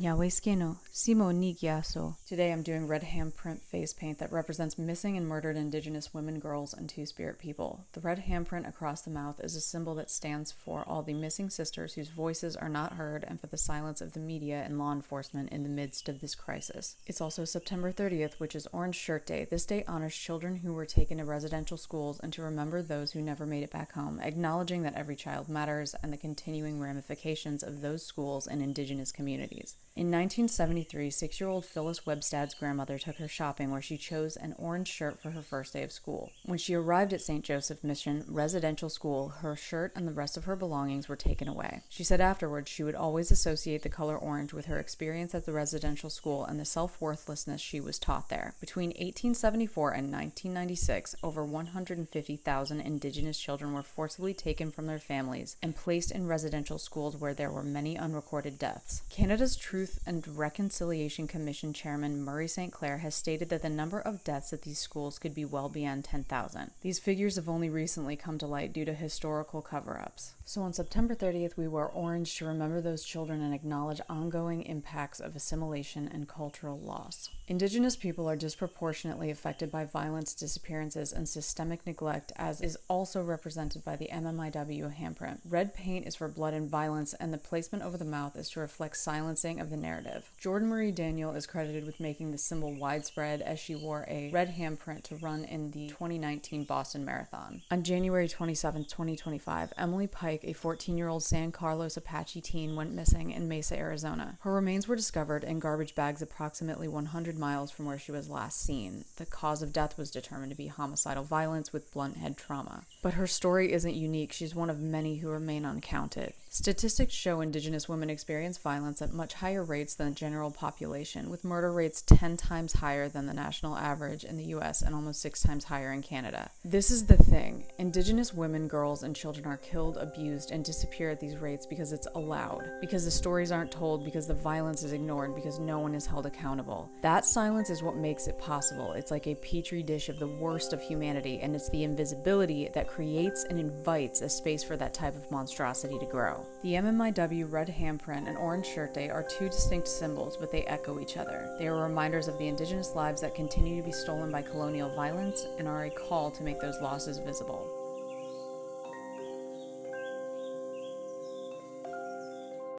Nyaweskeno, Simo Nigiaso. Today I'm doing red handprint face paint that represents missing and murdered Indigenous women, girls, and Two-Spirit people. The red handprint across the mouth is a symbol that stands for all the missing sisters whose voices are not heard and for the silence of the media and law enforcement in the midst of this crisis. It's also September 30th, which is Orange Shirt Day. This day honors children who were taken to residential schools and to remember those who never made it back home, acknowledging that every child matters and the continuing ramifications of those schools in Indigenous communities. In 1973, 6-year-old Phyllis Webstad's grandmother took her shopping where she chose an orange shirt for her first day of school. When she arrived at St. Joseph Mission Residential School, her shirt and the rest of her belongings were taken away. She said afterwards she would always associate the color orange with her experience at the residential school and the self-worthlessness she was taught there. Between 1874 and 1996, over 150,000 Indigenous children were forcibly taken from their families and placed in residential schools where there were many unrecorded deaths. Canada's Truth and Reconciliation Commission Chairman Murray St. Clair has stated that the number of deaths at these schools could be well beyond 10,000. These figures have only recently come to light due to historical cover-ups. So on September 30th, we wore orange to remember those children and acknowledge ongoing impacts of assimilation and cultural loss. Indigenous people are disproportionately affected by violence, disappearances, and systemic neglect, as is also represented by the MMIW handprint. Red paint is for blood and violence, and the placement over the mouth is to reflect silencing of the narrative. Jordan Marie Daniel is credited with making the symbol widespread as she wore a red handprint to run in the 2019 Boston Marathon. On January 27, 2025, Emily Pike, a 14-year-old San Carlos Apache teen, went missing in Mesa, Arizona. Her remains were discovered in garbage bags approximately 100 miles from where she was last seen. The cause of death was determined to be homicidal violence with blunt head trauma. But her story isn't unique. She's one of many who remain uncounted. Statistics show Indigenous women experience violence at much higher rates than the general population, with murder rates 10 times higher than the national average in the US and almost 6 times higher in Canada. This is the thing. Indigenous women, girls, and children are killed, abused, and disappear at these rates because it's allowed, because the stories aren't told, because the violence is ignored, because no one is held accountable. That silence is what makes it possible. It's like a petri dish of the worst of humanity, and it's the invisibility that creates and invites a space for that type of monstrosity to grow. The MMIW red handprint and Orange Shirt Day are two distinct symbols, but they echo each other. They are reminders of the Indigenous lives that continue to be stolen by colonial violence and are a call to make those losses visible.